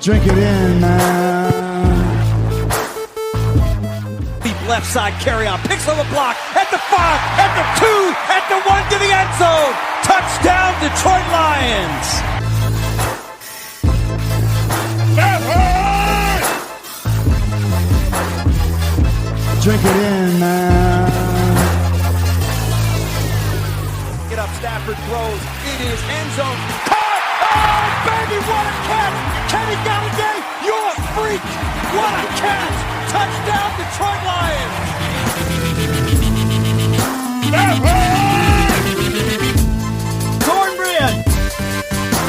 Drink it in, man. Deep left side carry on. Picks on the block. At the 5. At the 2. At the 1 to the end zone. Touchdown, Detroit Lions. Drink it in, man. Get up, Stafford throws. It is end zone. Caught! Oh, baby, what a catch! Kenny Galladay, you're a freak! What a catch! Touchdown, Detroit Lions! Cornbread!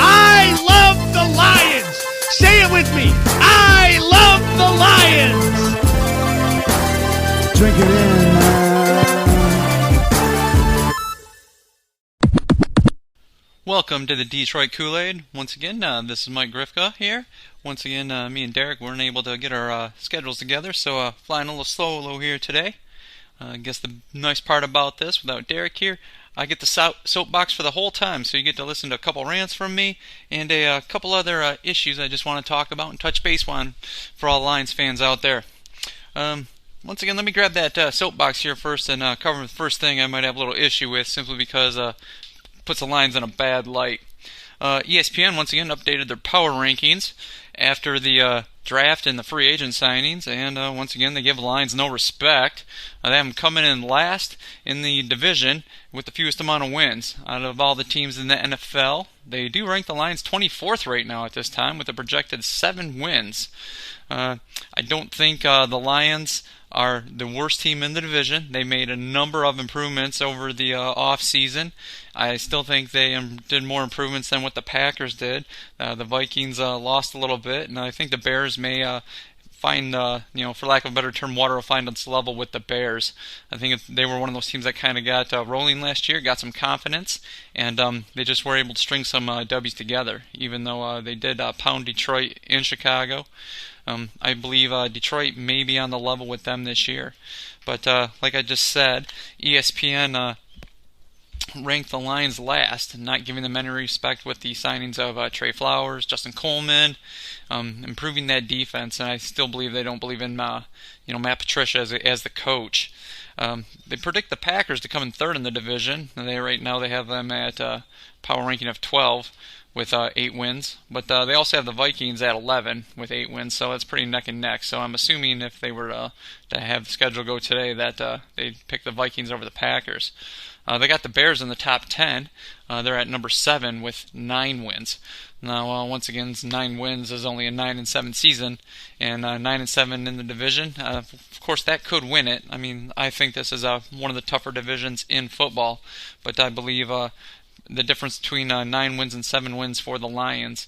I love the Lions! Say it with me! I love the Lions! Drink it in, man. Welcome to the Detroit Koolaid. Once again, this is Mike Grifka here. Once again, me and Derek weren't able to get our schedules together, so flying a little solo here today. I guess the nice part about this, without Derek here, I get the soapbox for the whole time, so you get to listen to a couple rants from me and a couple other issues I just want to talk about and touch base on for all Lions fans out there. Once again, let me grab that soapbox here first and cover the first thing I might have a little issue with, simply because puts the Lions in a bad light. ESPN once again updated their power rankings after the draft and the free agent signings, and once again they give the Lions no respect. They have them coming in last in the division with the fewest amount of wins out of all the teams in the NFL. They do rank the Lions 24th right now at this time with a projected 7 wins. I don't think the Lions are the worst team in the division. They made a number of improvements over the off-season. I still think they did more improvements than what the Packers did. The Vikings lost a little bit, and I think the Bears may find, for lack of a better term, water will find its level with the Bears. I think they were one of those teams that kind of got rolling last year, got some confidence, and they just were able to string some W's together, even though they did pound Detroit in Chicago. I believe Detroit may be on the level with them this year. But like I just said, ESPN ranked the Lions last, not giving them any respect with the signings of Trey Flowers, Justin Coleman, improving that defense. And I still believe they don't believe in Matt Patricia as the coach. They predict the Packers to come in third in the division. And right now they have them at power ranking of 12. With 8 wins, but they also have the Vikings at 11 with 8 wins, so that's pretty neck and neck. So I'm assuming if they were to have the schedule go today, that they'd pick the Vikings over the Packers. They got the Bears in the top 10. They're at number 7 with 9 wins. Now, once again, 9 wins is only a 9-7 season, and 9-7 in the division. Of course, that could win it. I mean, I think this is one of the tougher divisions in football, but I believe the difference between 9 wins and 7 wins for the Lions,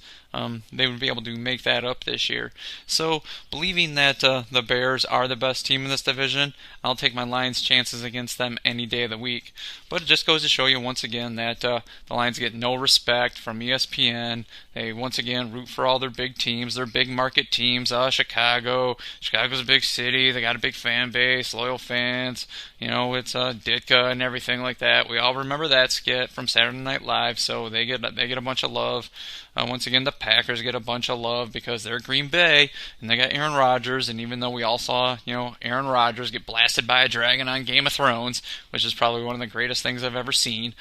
they would be able to make that up this year. So, believing that the Bears are the best team in this division, I'll take my Lions' chances against them any day of the week. But it just goes to show you once again that the Lions get no respect from ESPN. They once again root for all their big teams, their big market teams. Chicago's a big city. They got a big fan base, loyal fans. It's Ditka and everything like that. We all remember that skit from Saturday Night Live. So they get a bunch of love. Once again, the Packers get a bunch of love because they're Green Bay and they got Aaron Rodgers. And even though we all saw, Aaron Rodgers get blasted by a dragon on Game of Thrones, which is probably one of the greatest things I've ever seen,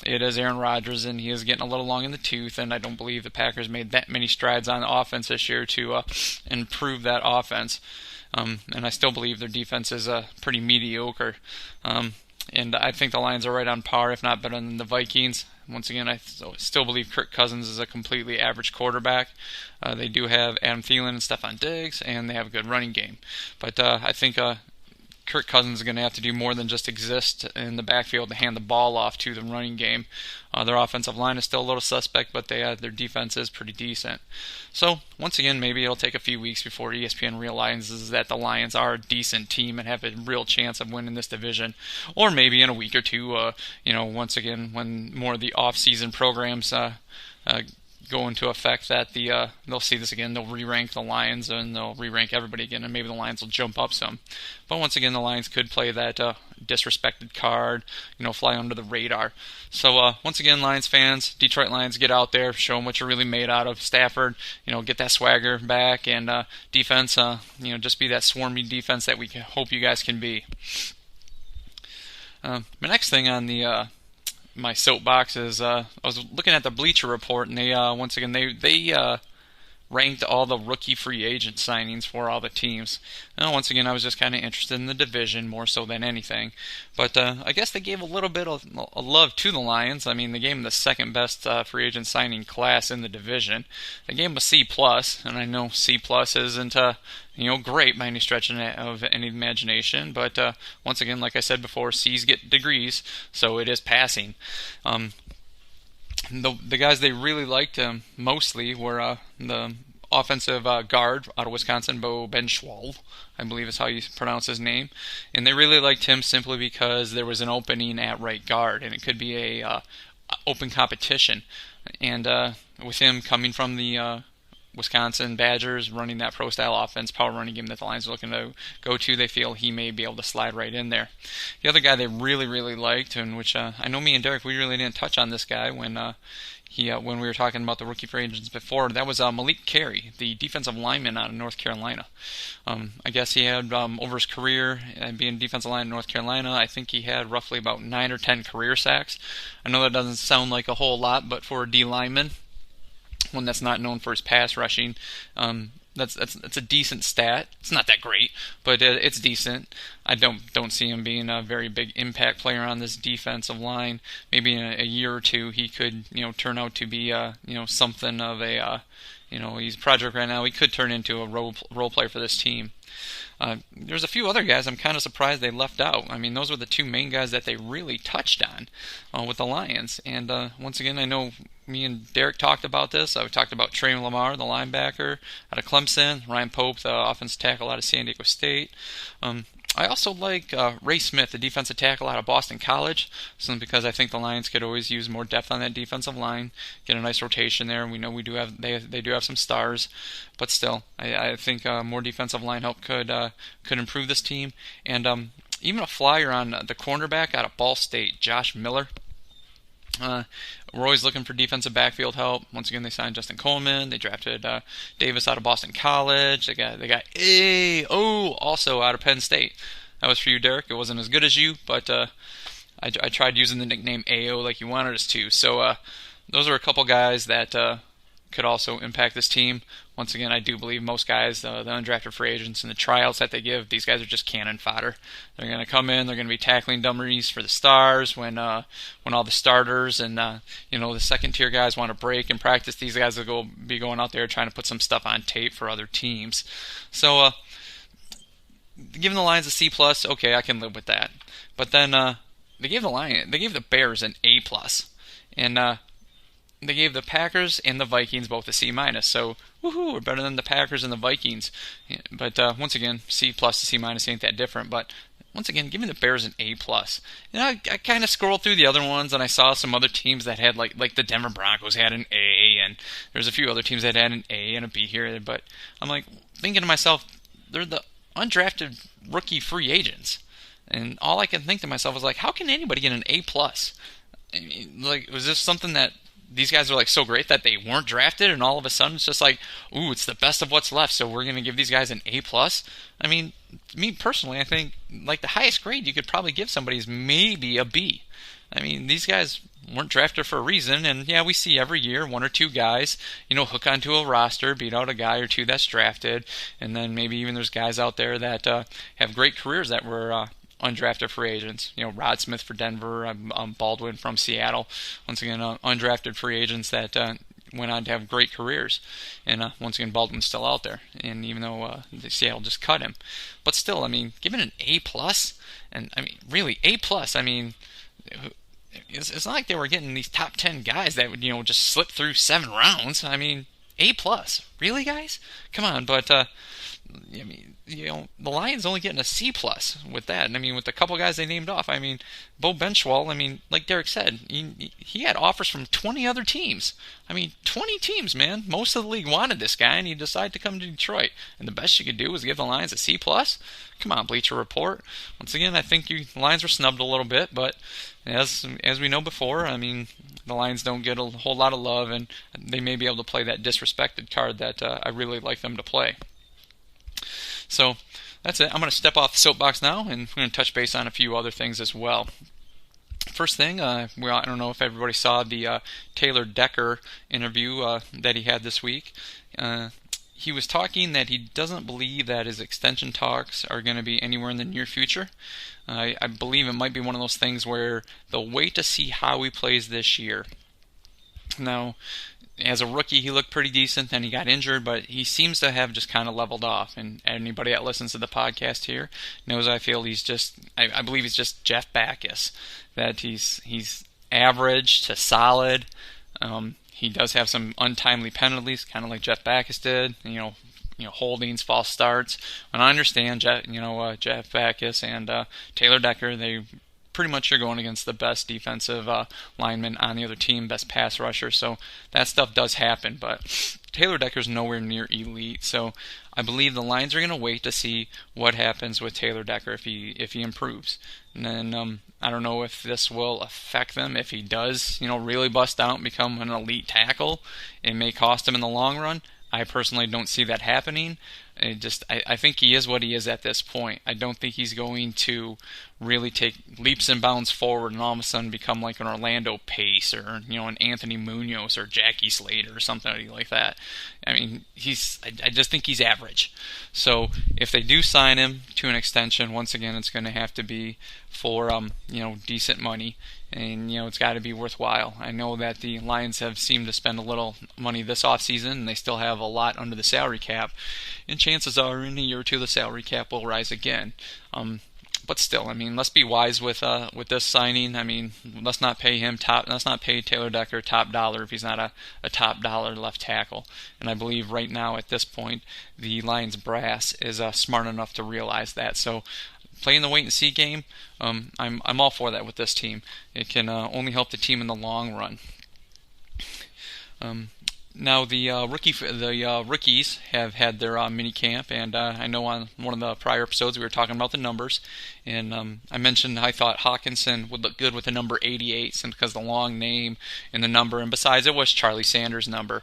it is Aaron Rodgers, and he is getting a little long in the tooth. And I don't believe the Packers made that many strides on offense this year to improve that offense. And I still believe their defense is pretty mediocre. And I think the Lions are right on par, if not better than the Vikings. Once again, I still believe Kirk Cousins is a completely average quarterback. They do have Adam Thielen and Stephon Diggs, and they have a good running game. But I think Kirk Cousins is going to have to do more than just exist in the backfield to hand the ball off to the running game. Their offensive line is still a little suspect, but their defense is pretty decent. So, once again, maybe it'll take a few weeks before ESPN realizes that the Lions are a decent team and have a real chance of winning this division. Or maybe in a week or two, once again, when more of the off-season programs go into effect that they'll see this again. They'll re-rank the Lions and they'll re-rank everybody again, and maybe the Lions will jump up some. But once again, the Lions could play that disrespected card, fly under the radar. So once again, Lions fans, Detroit Lions, get out there, show them what you're really made out of. Stafford, get that swagger back, and defense, just be that swarmy defense that we hope you guys can be. My next thing on the my soapbox is I was looking at the Bleacher Report, and they once again they ranked all the rookie free agent signings for all the teams. Now, once again, I was just kind of interested in the division more so than anything. But I guess they gave a little bit of love to the Lions. I mean, they gave them the second best free agent signing class in the division. They gave them a C+, and I know C+ isn't great by any stretch of any imagination. But once again, like I said before, C's get degrees, so it is passing. The guys they really liked mostly were the offensive guard out of Wisconsin, Bo Benschwald, I believe is how you pronounce his name. And they really liked him simply because there was an opening at right guard, and it could be a open competition. And with him coming from the Wisconsin Badgers, running that pro-style offense, power running game that the Lions are looking to go to, they feel he may be able to slide right in there. The other guy they really, really liked, and which I know me and Derek, we really didn't touch on this guy when we were talking about the rookie free agents before, that was Malik Carey, the defensive lineman out of North Carolina. I guess he had, over his career, being defensive line in North Carolina, I think he had roughly about 9 or 10 career sacks. I know that doesn't sound like a whole lot, but for a D lineman, one that's not known for his pass rushing, that's a decent stat. It's not that great, but it's decent. I don't see him being a very big impact player on this defensive line. Maybe in a year or two he could turn out to be something of a he's a project right now. He could turn into a role player for this team. There's a few other guys I'm kind of surprised they left out. I mean, those were the two main guys that they really touched on with the Lions. And once again, I know me and Derek talked about this. I talked about Trey Lamar, the linebacker out of Clemson, Ryan Pope, the offensive tackle out of San Diego State. I also like Ray Smith, the defensive tackle out of Boston College, simply because I think the Lions could always use more depth on that defensive line, get a nice rotation there. We know they do have some stars, but still, I think more defensive line help could improve this team. And even a flyer on the cornerback out of Ball State, Josh Miller. We're always looking for defensive backfield help. Once again, they signed Justin Coleman. They drafted Davis out of Boston College. They got A.O. also out of Penn State. That was for you, Derek. It wasn't as good as you, but I tried using the nickname A.O. like you wanted us to. So those are a couple guys that could also impact this team. Once again, I do believe most guys, the undrafted free agents and the tryouts that they give, these guys are just cannon fodder. They're going to come in, they're going to be tackling dummies for the stars when all the starters and the second tier guys want to break and practice. These guys will be going out there trying to put some stuff on tape for other teams. So giving the Lions a C+, okay, I can live with that. But then they gave the Bears an A+, and they gave the Packers and the Vikings both a C-. So, woohoo, we're better than the Packers and the Vikings. But once again, C+ to C- ain't that different. But once again, giving the Bears an A+. I kind of scrolled through the other ones, and I saw some other teams that had, like the Denver Broncos had an A, and there's a few other teams that had an A and a B here. But I'm like, thinking to myself, they're the undrafted rookie free agents. And all I can think to myself is, like, how can anybody get an A+? I mean, like, was this something that these guys are like so great that they weren't drafted, and all of a sudden it's just like, ooh, it's the best of what's left, so we're going to give these guys an A+? I mean, me personally, I think like the highest grade you could probably give somebody is maybe a B. I mean, these guys weren't drafted for a reason, and yeah, we see every year one or two guys, hook onto a roster, beat out a guy or two that's drafted, and then maybe even there's guys out there that have great careers that were undrafted free agents. Rod Smith for Denver, Baldwin from Seattle. Once again, undrafted free agents that went on to have great careers. And once again, Baldwin's still out there. And even though Seattle just cut him, but still, I mean, given an A+, and I mean, really A+. I mean, it's not like they were getting these top 10 guys that would just slip through 7 rounds. I mean, A+. Really, guys? Come on, but I mean, the Lions only getting a C+ with that. And I mean, with the couple guys they named off, I mean, Bo Benchwall, I mean, like Derek said, he had offers from 20 other teams. I mean, 20 teams, man. Most of the league wanted this guy, and he decided to come to Detroit. And the best you could do was give the Lions a C+? Come on, Bleacher Report. Once again, I think the Lions were snubbed a little bit, but as we know before, I mean, the Lions don't get a whole lot of love, and they may be able to play that disrespected card that I really like them to play. So that's it. I'm going to step off the soapbox now, and I'm going to touch base on a few other things as well. First thing, I don't know if everybody saw the Taylor Decker interview that he had this week. He was talking that he doesn't believe that his extension talks are going to be anywhere in the near future. I believe it might be one of those things where they'll wait to see how he plays this year. Now, as a rookie, he looked pretty decent, then he got injured, but he seems to have just kind of leveled off. And anybody that listens to the podcast here knows I feel he's just, I believe he's just Jeff Backus, that he's average to solid. He does have some untimely penalties, kind of like Jeff Backus did, holdings, false starts. And I understand, Jeff Backus and Taylor Decker, they pretty much are going against the best defensive lineman on the other team, best pass rusher, so that stuff does happen, but Taylor Decker's nowhere near elite, so I believe the Lions are going to wait to see what happens with Taylor Decker if he improves. And then I don't know if this will affect them. If he does, really bust out and become an elite tackle, it may cost him in the long run. I personally don't see that happening. I think he is what he is at this point. I don't think he's going to really take leaps and bounds forward and all of a sudden become like an Orlando Pace or an Anthony Munoz or Jackie Slater or something like that. I mean, I just think he's average. So if they do sign him to an extension, once again, it's going to have to be for decent money. And, it's got to be worthwhile. I know that the Lions have seemed to spend a little money this offseason, and they still have a lot under the salary cap. And chances are, in a year or two, the salary cap will rise again. But still, I mean, let's be wise with this signing. I mean, let's not pay Taylor Decker top dollar if he's not a top dollar left tackle. And I believe right now, at this point, the Lions brass is smart enough to realize that. So, playing the wait and see game, I'm all for that with this team. It can only help the team in the long run. Now the rookies have had their mini camp, and I know on one of the prior episodes we were talking about the numbers, and I mentioned I thought Hockenson would look good with the number 88, simply because the long name and the number, and besides it was Charlie Sanders' number.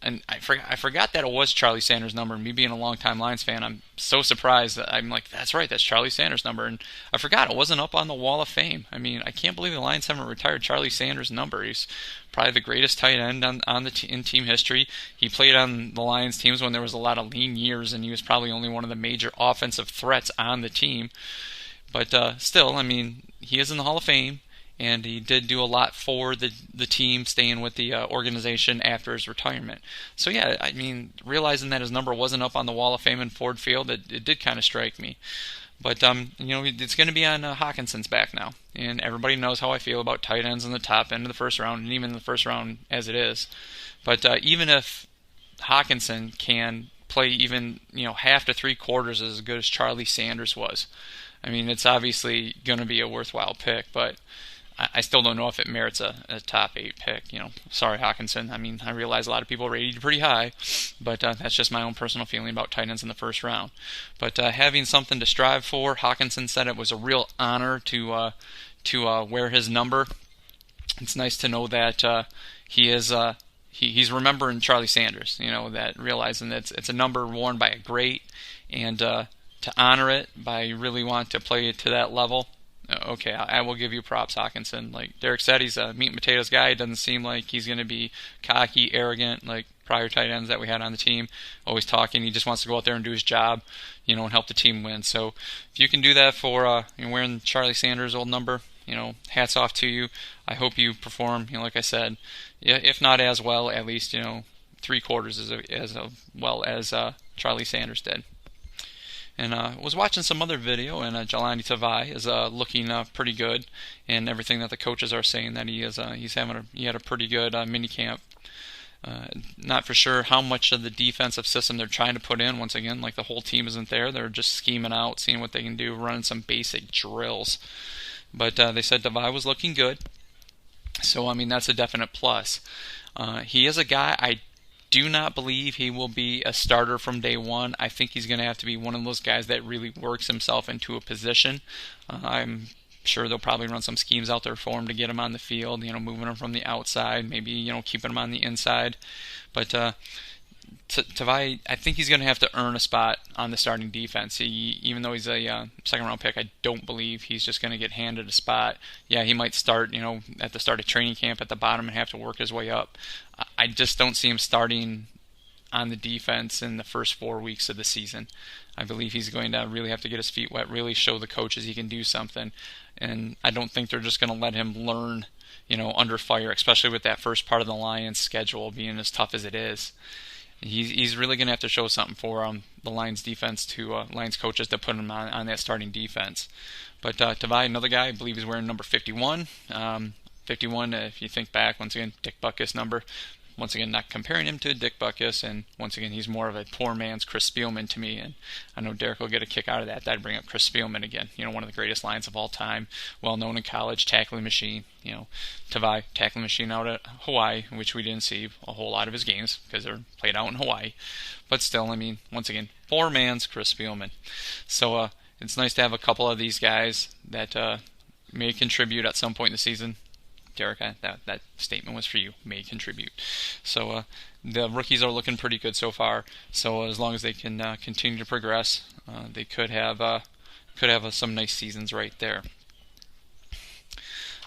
And I forgot that it was Charlie Sanders' number. And me being a longtime Lions fan, I'm so surprised that I'm like, that's right, that's Charlie Sanders' number. And I forgot it wasn't up on the Wall of Fame. I mean, I can't believe the Lions haven't retired Charlie Sanders' number. He's probably the greatest tight end in team history. He played on the Lions teams when there was a lot of lean years, and he was probably only one of the major offensive threats on the team. But still, I mean, he is in the Hall of Fame. And he did do a lot for the team, staying with the organization after his retirement. So yeah, I mean, realizing that his number wasn't up on the Wall of Fame in Ford Field, it did kind of strike me. But it's going to be on Hockenson's back now, and everybody knows how I feel about tight ends in the top end of the first round, and even in the first round as it is. But even if Hockenson can play even half to 3/4 as good as Charlie Sanders was, I mean, it's obviously going to be a worthwhile pick, but I still don't know if it merits a top 8 pick. Sorry, Hockenson. I mean, I realize a lot of people rated you pretty high, but that's just my own personal feeling about tight ends in the first round. But having something to strive for, Hockenson said it was a real honor to wear his number. It's nice to know that he's remembering Charlie Sanders. That realizing that it's a number worn by a great, and to honor it by really wanting to play it to that level. Okay, I will give you props, Hockenson. Like Derek said, he's a meat and potatoes guy. It doesn't seem like he's going to be cocky, arrogant, like prior tight ends that we had on the team. Always talking. He just wants to go out there and do his job, and help the team win. So if you can do that for wearing Charlie Sanders' old number, hats off to you. I hope you perform, like I said, if not as well, at least 3/4 as well as Charlie Sanders did. And was watching some other video, and Jelani Tavai is looking pretty good, and everything that the coaches are saying that he had a pretty good mini camp. Not for sure how much of the defensive system they're trying to put in. Once again, like the whole team isn't there. They're just scheming out, seeing what they can do, running some basic drills. But they said Tavai was looking good. So, I mean, that's a definite plus. He is a guy, I do not believe he will be a starter from day one. I think he's going to have to be one of those guys that really works himself into a position. I'm sure they'll probably run some schemes out there for him to get him on the field, moving him from the outside, maybe, keeping him on the inside. But Tavai, I think he's going to have to earn a spot on the starting defense. Even though he's a second-round pick, I don't believe he's just going to get handed a spot. Yeah, he might start, at the start of training camp at the bottom and have to work his way up. I just don't see him starting on the defense in the first 4 weeks of the season. I believe he's going to really have to get his feet wet, really show the coaches he can do something. And I don't think they're just going to let him learn, under fire, especially with that first part of the Lions' schedule being as tough as it is. He's really going to have to show something for the Lions defense to Lions coaches to put him on that starting defense. But Tavai, another guy, I believe he's wearing number 51. 51, if you think back, once again, Dick Butkus number. Once again, not comparing him to Dick Butkus, and once again, he's more of a poor man's Chris Spielman to me, and I know Derek will get a kick out of that. That'd bring up Chris Spielman again, one of the greatest Lions of all time, well known in college, tackling machine, Tavai, tackling machine out at Hawaii, which we didn't see a whole lot of his games because they're played out in Hawaii, but still, I mean, once again, poor man's Chris Spielman. So it's nice to have a couple of these guys that may contribute at some point in the season. Derek, that statement was for you, may contribute. So the rookies are looking pretty good so far. So as long as they can continue to progress, they could have some nice seasons right there.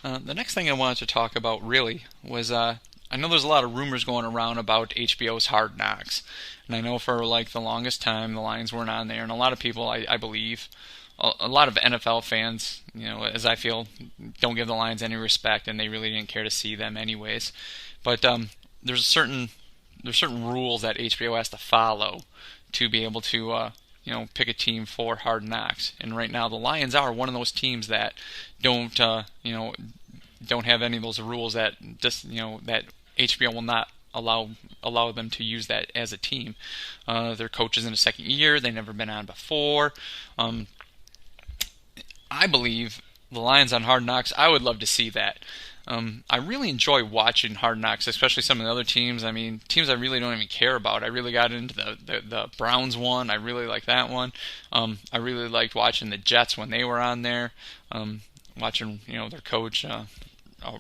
The next thing I wanted to talk about really was I know there's a lot of rumors going around about HBO's Hard Knocks, and I know for the longest time the Lions weren't on there, and a lot of people I believe. A lot of NFL fans, as I feel, don't give the Lions any respect, and they really didn't care to see them anyways. But there's certain rules that HBO has to follow to be able to pick a team for Hard Knocks. And right now, the Lions are one of those teams that don't have any of those rules that just that HBO will not allow them to use that as a team. Their coach is in his second year; they've never been on before. I believe the Lions on Hard Knocks, I would love to see that. I really enjoy watching Hard Knocks, especially some of the other teams. I mean, teams I really don't even care about. I really got into the Browns one. I really like that one. I really liked watching the Jets when they were on there. Watching their coach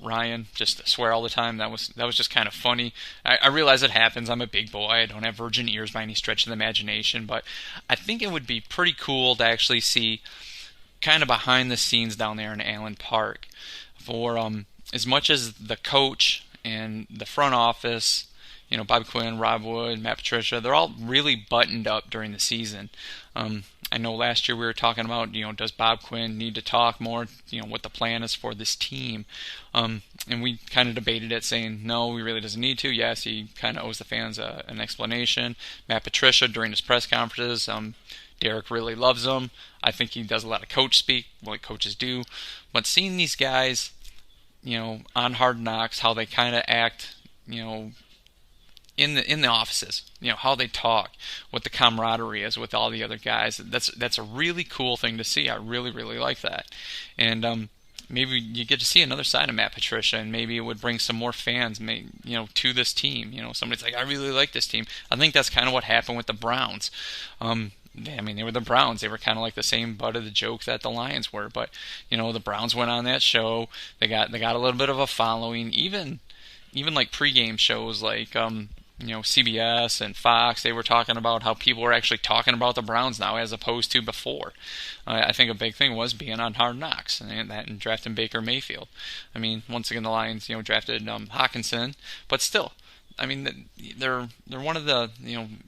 Ryan just swear all the time. That was just kind of funny. I realize it happens. I'm a big boy. I don't have virgin ears by any stretch of the imagination, but I think it would be pretty cool to actually see kind of behind the scenes down there in Allen Park for as much as the coach and the front office, Bobby Quinn, Rob Wood, Matt Patricia, they're all really buttoned up during the season. I know last year we were talking about, does Bob Quinn need to talk more, what the plan is for this team. And we kind of debated it saying, no, he really doesn't need to. Yes, he kind of owes the fans an explanation. Matt Patricia during his press conferences, Derek really loves him. I think he does a lot of coach speak, like coaches do. But seeing these guys, on Hard Knocks, how they kind of act, in the offices, how they talk, what the camaraderie is with all the other guys. That's a really cool thing to see. I really, really like that. And maybe you get to see another side of Matt Patricia, and maybe it would bring some more fans, to this team. Somebody's like, I really like this team. I think that's kind of what happened with the Browns. They were the Browns. They were kind of like the same butt of the joke that the Lions were. But the Browns went on that show. They got a little bit of a following. Even like pregame shows like CBS and Fox. They were talking about how people were actually talking about the Browns now as opposed to before. I think a big thing was being on Hard Knocks and drafting Baker Mayfield. I mean, once again the Lions drafted Hockenson, but still. I mean, they're one of the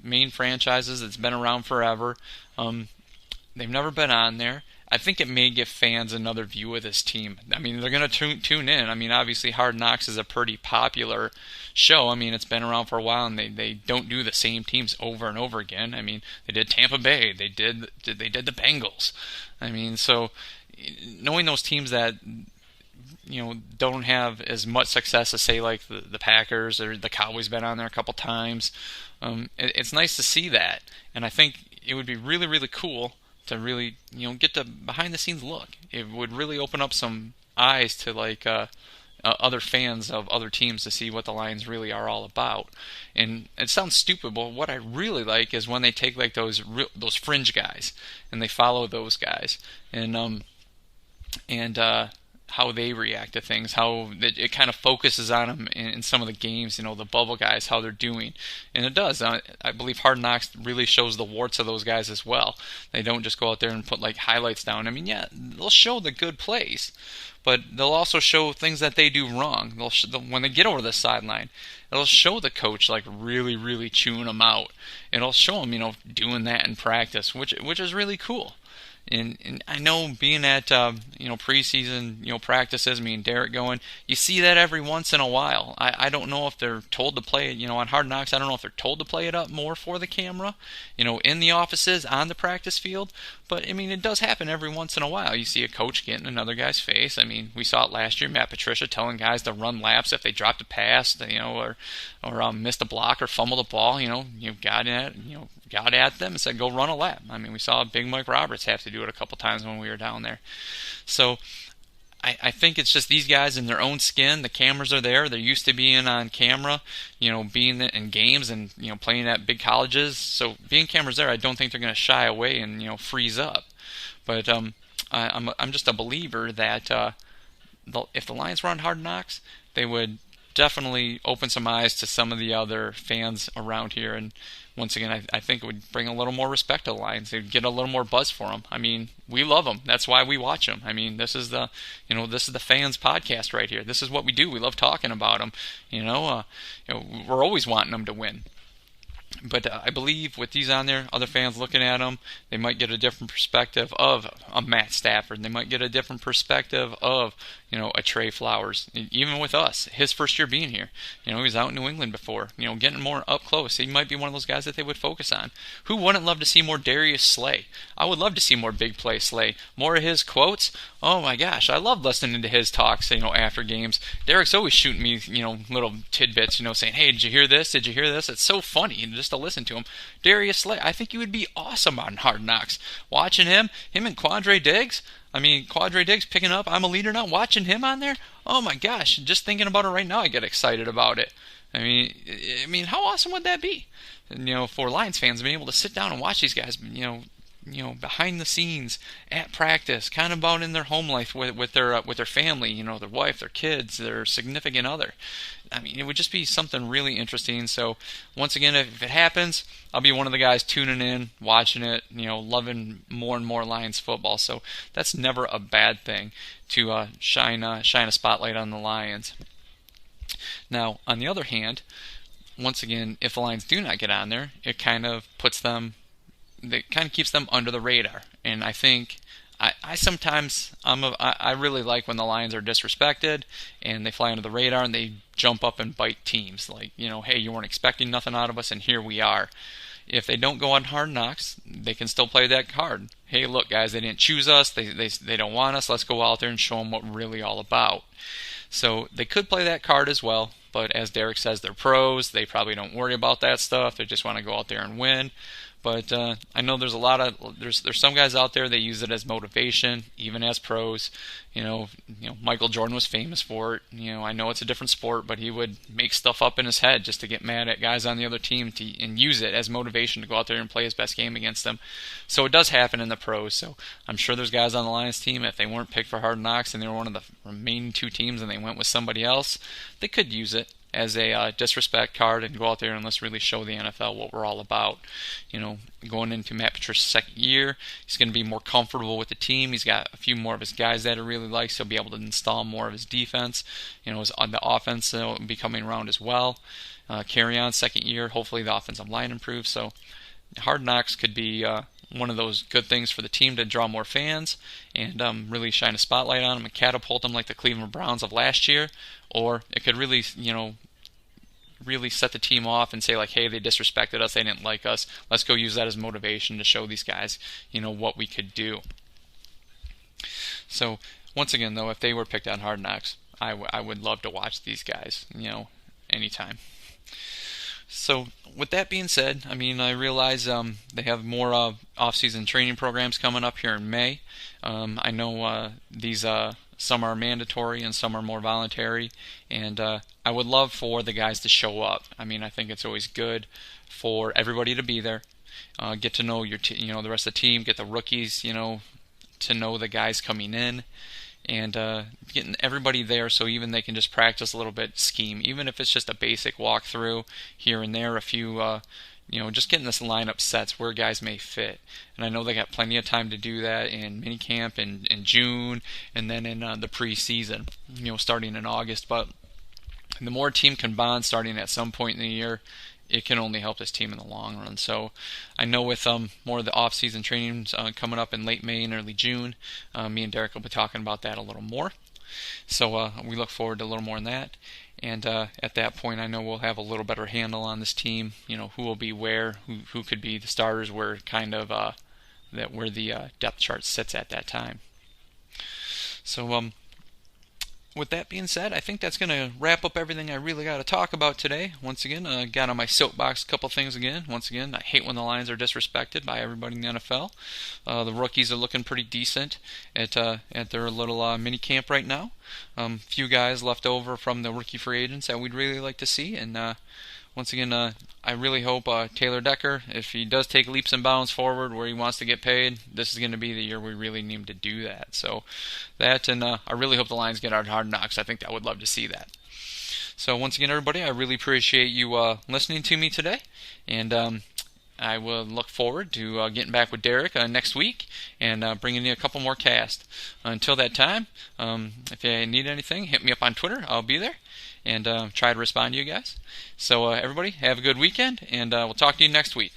main franchises that's been around forever. They've never been on there. I think it may give fans another view of this team. I mean, they're going to tune in. I mean, obviously, Hard Knocks is a pretty popular show. I mean, it's been around for a while, and they don't do the same teams over and over again. I mean, they did Tampa Bay. They did the Bengals. I mean, so knowing those teams that don't have as much success as, say, like the Packers or the Cowboys. Been on there a couple times. It's nice to see that, and I think it would be really, really cool to really, get the behind the scenes look. It would really open up some eyes to like other fans of other teams to see what the Lions really are all about. And it sounds stupid, but what I really like is when they take like those fringe guys and they follow those guys and how they react to things, how it kind of focuses on them in some of the games, the bubble guys, how they're doing. And it does. I believe Hard Knocks really shows the warts of those guys as well. They don't just go out there and put like highlights down. I mean, yeah, they'll show the good plays, but they'll also show things that they do wrong. When they get over the sideline, it'll show the coach like really, really chewing them out. It'll show them, doing that in practice, which is really cool. And I know being at preseason practices, me and Derek going, you see that every once in a while. I don't know if they're told to play it, on Hard Knocks. I don't know if they're told to play it up more for the camera, in the offices, on the practice field. But I mean, it does happen every once in a while. You see a coach get in another guy's face. I mean, we saw it last year. Matt Patricia telling guys to run laps if they dropped a pass, or missed a block or fumbled a ball. Got at them and said, go run a lap. I mean, we saw Big Mike Roberts have to do it a couple times when we were down there. So I think it's just these guys in their own skin. The cameras are there. They're used to being on camera, being in games and, playing at big colleges. So being cameras there, I don't think they're going to shy away and, freeze up. But I'm just a believer that if the Lions were on Hard Knocks, they would definitely open some eyes to some of the other fans around here. And once again, I think it would bring a little more respect to the Lions. They'd get a little more buzz for them. I mean, we love them. That's why we watch them. I mean, this is the fans podcast right here. This is what we do. We love talking about them. We're always wanting them to win. But I believe with these on there, other fans looking at them, they might get a different perspective of a Matt Stafford. They might get a different perspective of, a Trey Flowers. Even with us, his first year being here, he was out in New England before, getting more up close. He might be one of those guys that they would focus on. Who wouldn't love to see more Darius Slay? I would love to see more big play Slay. More of his quotes. Oh my gosh, I love listening to his talks, after games. Derek's always shooting me, little tidbits, saying, hey, did you hear this? Did you hear this? It's so funny just to listen to him. Darius Slay, I think he would be awesome on Hard Knocks. Watching him and Quandre Diggs. I mean, Quandre Diggs picking up, I'm a leader now, watching him on there. Oh my gosh, just thinking about it right now, I get excited about it. I mean, how awesome would that be? And, for Lions fans, being able to sit down and watch these guys, behind the scenes at practice, kind of about in their home life with their family, their wife, their kids, their significant other. I mean, it would just be something really interesting. So once again, if it happens, I'll be one of the guys tuning in, watching it, loving more and more Lions football. So that's never a bad thing to shine a spotlight on the Lions. Now, on the other hand, once again, if the Lions do not get on there, it kind of keeps them under the radar. And I think I sometimes I really like when the Lions are disrespected and they fly under the radar and they jump up and bite teams. Like, hey, you weren't expecting nothing out of us and here we are. If they don't go on Hard Knocks, they can still play that card. Hey, look, guys, they didn't choose us. They don't want us. Let's go out there and show them what we're really all about. So they could play that card as well. But as Derek says, they're pros. They probably don't worry about that stuff. They just want to go out there and win. But I know there's there's some guys out there that use it as motivation, even as pros. Michael Jordan was famous for it. I know it's a different sport, but he would make stuff up in his head just to get mad at guys on the other team and use it as motivation to go out there and play his best game against them. So it does happen in the pros. So I'm sure there's guys on the Lions team, if they weren't picked for Hard Knocks and they were one of the remaining two teams and they went with somebody else, they could use it as a disrespect card and go out there and let's really show the NFL what we're all about. Going into Matt Patricia's second year, he's going to be more comfortable with the team. He's got a few more of his guys that he really likes. He'll be able to install more of his defense. On the offense will be coming around as well. Carry on second year. Hopefully the offensive line improves. So Hard Knocks could be one of those good things for the team to draw more fans and really shine a spotlight on them and catapult them like the Cleveland Browns of last year. Or it could really, really set the team off and say like, hey, they disrespected us, they didn't like us. Let's go use that as motivation to show these guys, what we could do. So once again, though, if they were picked on Hard Knocks, I would love to watch these guys, anytime. So with that being said, I realize they have more off-season training programs coming up here in May. I know these some are mandatory and some are more voluntary, and I would love for the guys to show up. I think it's always good for everybody to be there, get to know the rest of the team, get the rookies, to know the guys coming in, and getting everybody there so even they can just practice a little bit, scheme, even if it's just a basic walkthrough here and there, a few, just getting this lineup sets where guys may fit. And I know they got plenty of time to do that in minicamp in June, and then in the preseason, starting in August. But the more a team can bond starting at some point in the year, it can only help this team in the long run. So I know with more of the off-season trainings coming up in late May and early June, me and Derek will be talking about that a little more. So we look forward to a little more on that. And at that point, I know we'll have a little better handle on this team, who will be where, who could be the starters, where kind of where the depth chart sits at that time. So with that being said, I think that's going to wrap up everything I really got to talk about today. Once again, got on my soapbox a couple things again. Once again, I hate when the Lions are disrespected by everybody in the NFL. The rookies are looking pretty decent at their little mini camp right now. Few guys left over from the rookie free agents that we'd really like to see. And once again, I really hope Taylor Decker, if he does take leaps and bounds forward where he wants to get paid, this is going to be the year we really need him to do that. So that, and I really hope the Lions get out Hard Knocks. I think I would love to see that. So once again, everybody, I really appreciate you listening to me today, and I will look forward to getting back with Derek next week and bringing you a couple more casts. Until that time, if you need anything, hit me up on Twitter. I'll be there and try to respond to you guys. So everybody, have a good weekend, and we'll talk to you next week.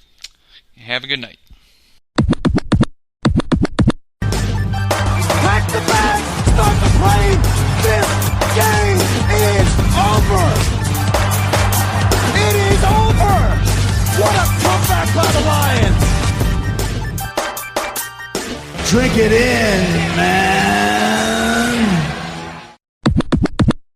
Have a good night. Pack the bag, start the plane. This game is over. It is over. What a comeback by the Lions. Drink it in, man.